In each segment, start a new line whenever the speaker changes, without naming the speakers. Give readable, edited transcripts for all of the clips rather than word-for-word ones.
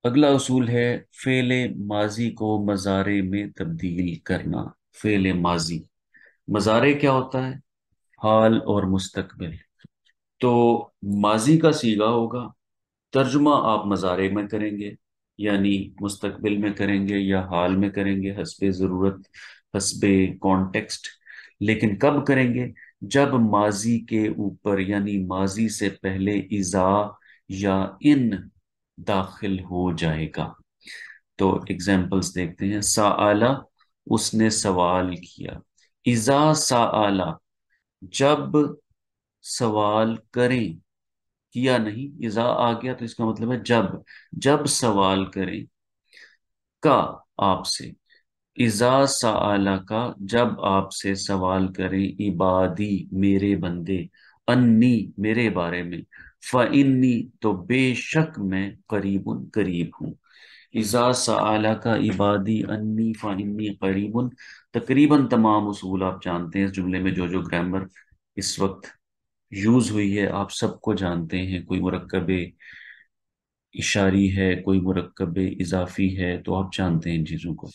اگلا اصول ہے فعل ماضی کو مضارع میں تبدیل کرنا۔ فعل ماضی، مضارع کیا ہوتا ہے؟ حال اور مستقبل۔ تو ماضی کا صیغہ ہوگا، ترجمہ آپ مضارع میں کریں گے، یعنی مستقبل میں کریں گے یا حال میں کریں گے، حسب ضرورت، حسب کانٹیکسٹ۔ لیکن کب کریں گے؟ جب ماضی کے اوپر یعنی ماضی سے پہلے اذا یا ان داخل ہو جائے گا۔ تو ایگزامپلس دیکھتے ہیں۔ سآلہ، اس نے سوال کیا۔ اذا سآلہ، جب سوال کریں، کیا نہیں، اذا آ گیا تو اس کا مطلب ہے جب، جب سوال کریں کا آپ سے، اذا سآلہ کا جب آپ سے سوال کریں، عبادی میرے بندے، انی میرے بارے میں، فإنی تو بے شک میں، قریب قریب ہوں۔ اذا سآلہ کا عبادی انی فإنی قریب، تقریباً تمام اصول آپ جانتے ہیں اس جملے میں، جو گرامر اس وقت یوز ہوئی ہے آپ سب کو جانتے ہیں۔ کوئی مرکب اشاری ہے، کوئی مرکب اضافی ہے، تو آپ جانتے ہیں ان چیزوں کو۔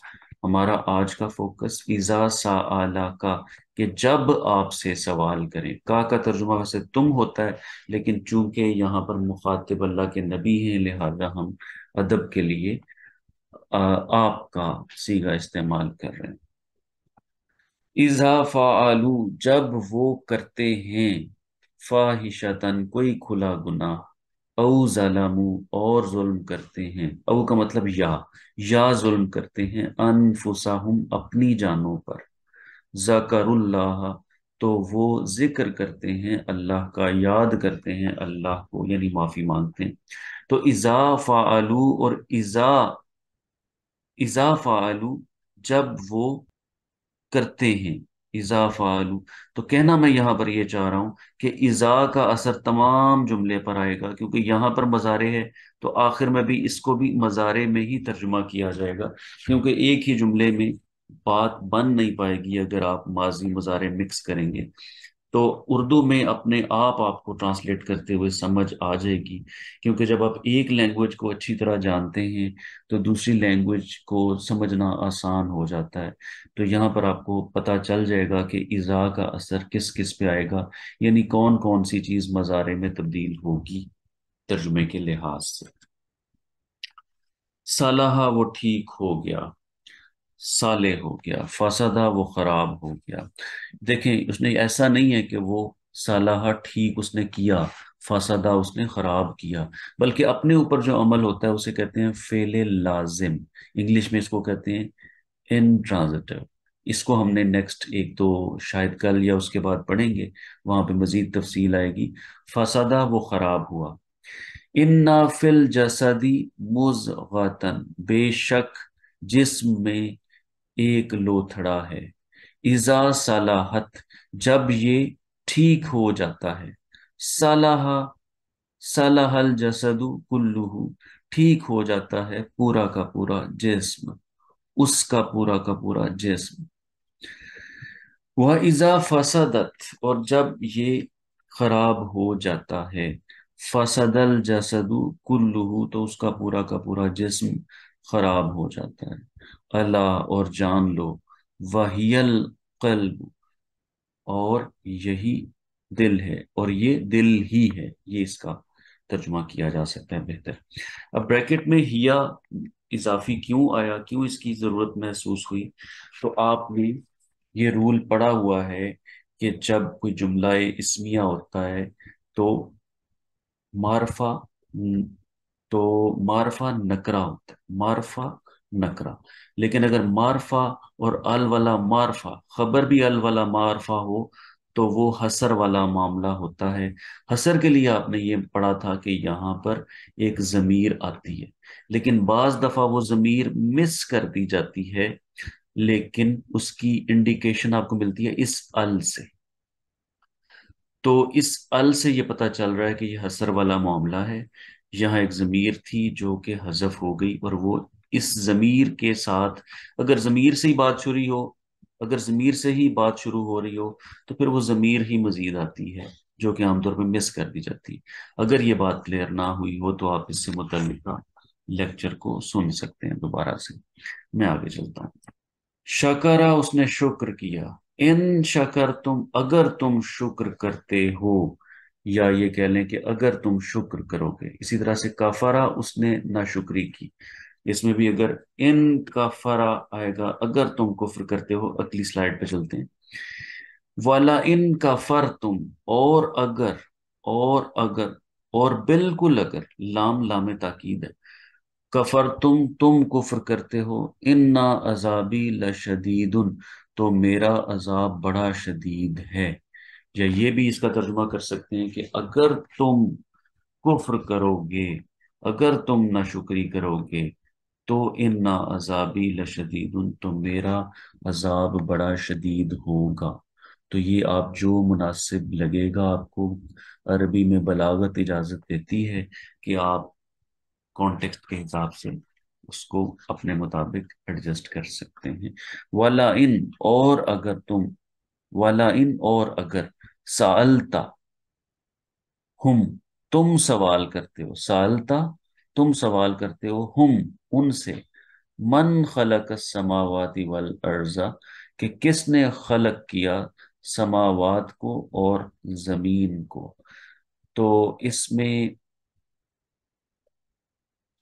ہمارا آج کا فوکس اذا سآلہ کا، کہ جب آپ سے سوال کریں۔ کا ترجمہ ویسے تم ہوتا ہے، لیکن چونکہ یہاں پر مخاطب اللہ کے نبی ہیں، لہذا ہم ادب کے لیے آپ کا صیغہ استعمال کر رہے ہیں۔ اذا فعلوا، جب وہ کرتے ہیں، فاحشتن کوئی کھلا گناہ، او ظلموا اور ظلم کرتے ہیں، او کا مطلب یا ظلم کرتے ہیں، انفسہم اپنی جانوں پر، ذکر اللہ تو وہ ذکر کرتے ہیں اللہ کا، یاد کرتے ہیں اللہ کو، یعنی معافی مانگتے ہیں۔ تو اذا فعلوا اور اذا فعلوا جب وہ کرتے ہیں، اذا فعلوا، تو کہنا میں یہاں پر یہ چاہ رہا ہوں کہ اذا کا اثر تمام جملے پر آئے گا، کیونکہ یہاں پر مضارع ہے تو آخر میں بھی اس کو بھی مضارع میں ہی ترجمہ کیا جائے گا، کیونکہ ایک ہی جملے میں بات بن نہیں پائے گی اگر آپ ماضی مضارع مکس کریں گے۔ تو اردو میں اپنے آپ کو ٹرانسلیٹ کرتے ہوئے سمجھ آ جائے گی، کیونکہ جب آپ ایک لینگویج کو اچھی طرح جانتے ہیں تو دوسری لینگویج کو سمجھنا آسان ہو جاتا ہے۔ تو یہاں پر آپ کو پتہ چل جائے گا کہ اذا کا اثر کس کس پہ آئے گا، یعنی کون کون سی چیز مضارع میں تبدیل ہوگی ترجمے کے لحاظ سے۔ صالحہ وہ ٹھیک ہو گیا، صالح ہو گیا، فسدہ وہ خراب ہو گیا۔ دیکھیں اس نے ایسا نہیں ہے کہ وہ صالحہ ٹھیک اس نے کیا، فسدہ اس نے خراب کیا، بلکہ اپنے اوپر جو عمل ہوتا ہے اسے کہتے ہیں فعل لازم، انگلش میں اس کو کہتے ہیں انٹرانزٹیو۔ اس کو ہم نے نیکسٹ ایک تو شاید کل یا اس کے بعد پڑھیں گے، وہاں پہ مزید تفصیل آئے گی۔ فسدہ وہ خراب ہوا۔ انا فی الجسدی مضغۃ، بے شک جسم میں ایک لوتھڑا ہے، اذا صلحت جب یہ ٹھیک ہو جاتا ہے، صلح صلح الجسد کلہ ٹھیک ہو جاتا ہے پورا کا پورا جسم، اس کا پورا جسم۔ وَإِذَا فَسَدَتْ اور جب یہ خراب ہو جاتا ہے، فسد الجسد کلہ تو اس کا پورا جسم خراب ہو جاتا ہے۔ اللہ اور جان لو، وَهِيَ القلب اور یہی دل ہے، اور یہ دل ہی ہے، یہ اس کا ترجمہ کیا جا سکتا ہے بہتر۔ اب بریکٹ میں ہیا اضافی کیوں آیا، کیوں اس کی ضرورت محسوس ہوئی؟ تو آپ نے یہ رول پڑا ہوا ہے کہ جب کوئی جملہ اسمیہ ہوتا ہے تو معرفہ معرفہ نکرہ ہوتا ہے، معرفہ نکرہ۔ لیکن اگر معرفہ اور ال والا معرفہ، خبر بھی ال والا معرفہ ہو تو وہ حصر والا معاملہ ہوتا ہے۔ حصر کے لیے آپ نے یہ پڑھا تھا کہ یہاں پر ایک ضمیر آتی ہے، لیکن بعض دفعہ وہ ضمیر مس کر دی جاتی ہے، لیکن اس کی انڈیکیشن آپ کو ملتی ہے اس ال سے۔ تو اس ال سے یہ پتا چل رہا ہے کہ یہ حصر والا معاملہ ہے۔ یہاں ایک ضمیر تھی جو کہ حذف ہو گئی، اور وہ اس ضمیر کے ساتھ، اگر ضمیر سے ہی بات شروع ہو، اگر ضمیر سے ہی بات شروع ہو رہی ہو تو پھر وہ ضمیر ہی مزید آتی ہے، جو کہ عام طور پہ مس کر دی جاتی ہے۔ اگر یہ بات کلیئر نہ ہوئی ہو تو آپ اس سے متعلقہ لیکچر کو سن سکتے ہیں دوبارہ سے۔ میں آگے چلتا ہوں۔ شکرا، اس نے شکر کیا، ان شکر تم، اگر تم شکر کرتے ہو، یا یہ کہہ لیں کہ اگر تم شکر کرو گے۔ اسی طرح سے کفارا، اس نے ناشکری کی، اس میں بھی اگر ان کفارا آئے گا اگر تم کفر کرتے ہو۔ اگلی سلائیڈ پہ چلتے ہیں۔ والا ان کفرتم، اور اگر، اور اگر، اور بالکل اگر، لام لام تاکید ہے، کفر تم کفر کرتے ہو، انا عذابی لشدید، تو میرا عذاب بڑا شدید ہے۔ یا یہ بھی اس کا ترجمہ کر سکتے ہیں کہ اگر تم کفر کرو گے، اگر تم ناشکری کرو گے، تو انا عذابی لشدید، تو میرا عذاب بڑا شدید ہوگا۔ تو یہ آپ جو مناسب لگے گا آپ کو، عربی میں بلاغت اجازت دیتی ہے کہ آپ کانٹیکسٹ کے حساب سے اس کو اپنے مطابق ایڈجسٹ کر سکتے ہیں۔ وَلَا ان، اور اگر تم، وَلَا ان، اور اگر، سألتا، ہم، تم سوال کرتے ہو، سالتا، تم سوال کرتے ہو، ہم، ان سے، من خلق السماوات والارض، کہ کس نے خلق کیا سماوات کو اور زمین کو۔ تو اس میں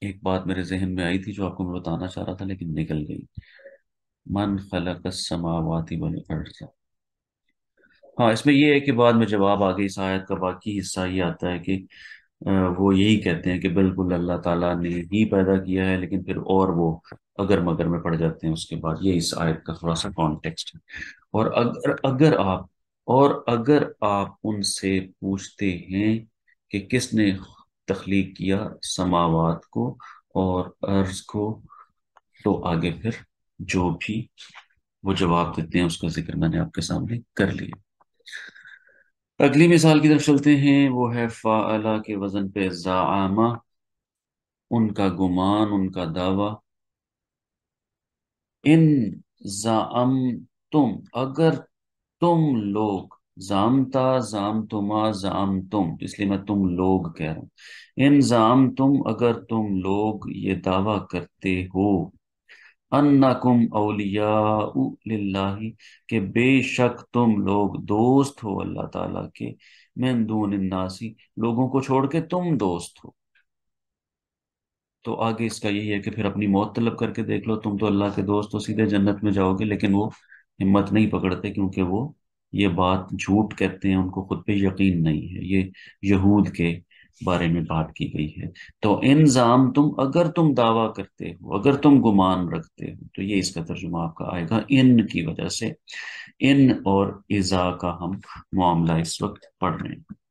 ایک بات میرے ذہن میں آئی تھی جو آپ کو میں بتانا چاہ رہا تھا لیکن نکل گئی۔ من خلق السماوات والارض، ہاں اس میں یہ ہے کہ بعد میں جواب آگے اس آیت کا باقی حصہ یہ آتا ہے کہ وہ یہی کہتے ہیں کہ بالکل اللہ تعالیٰ نے ہی پیدا کیا ہے، لیکن پھر اور وہ اگر مگر میں پڑ جاتے ہیں اس کے بعد۔ یہ اس آیت کا تھوڑا سا کانٹیکسٹ ہے۔ اور اگر آپ ان سے پوچھتے ہیں کہ کس نے تخلیق کیا سماوات کو اور ارض کو، تو آگے پھر جو بھی وہ جواب دیتے ہیں اس کا ذکر میں نے آپ کے سامنے کر لیا۔ اگلی مثال کی طرف چلتے ہیں، وہ ہے فاعلہ کے وزن پہ زعامہ، ان کا گمان، ان کا دعویٰ۔ ان زعم تم، اگر تم لوگ، زامتا، زامتما، زامتم، اس لیے میں تم لوگ کہہ رہا ہوں۔ ان زعم تم، اگر تم لوگ یہ دعویٰ کرتے ہو، انکم اولیاء للہ، کہ بے شک تم لوگ دوست ہو اللہ تعالیٰ کے، من دون الناسی، لوگوں کو چھوڑ کے تم دوست ہو۔ تو آگے اس کا یہی ہے کہ پھر اپنی موت طلب کر کے دیکھ لو، تم تو اللہ کے دوست ہو، سیدھے جنت میں جاؤ گے۔ لیکن وہ ہمت نہیں پکڑتے کیونکہ وہ یہ بات جھوٹ کہتے ہیں، ان کو خود پہ یقین نہیں ہے۔ یہ یہود کے بارے میں بات کی گئی ہے۔ تو انظام تم، اگر تم دعویٰ کرتے ہو، اگر تم گمان رکھتے ہو، تو یہ اس کا ترجمہ آپ کا آئے گا ان کی وجہ سے۔ ان اور اذا کا ہم معاملہ اس وقت پڑھ رہے ہیں۔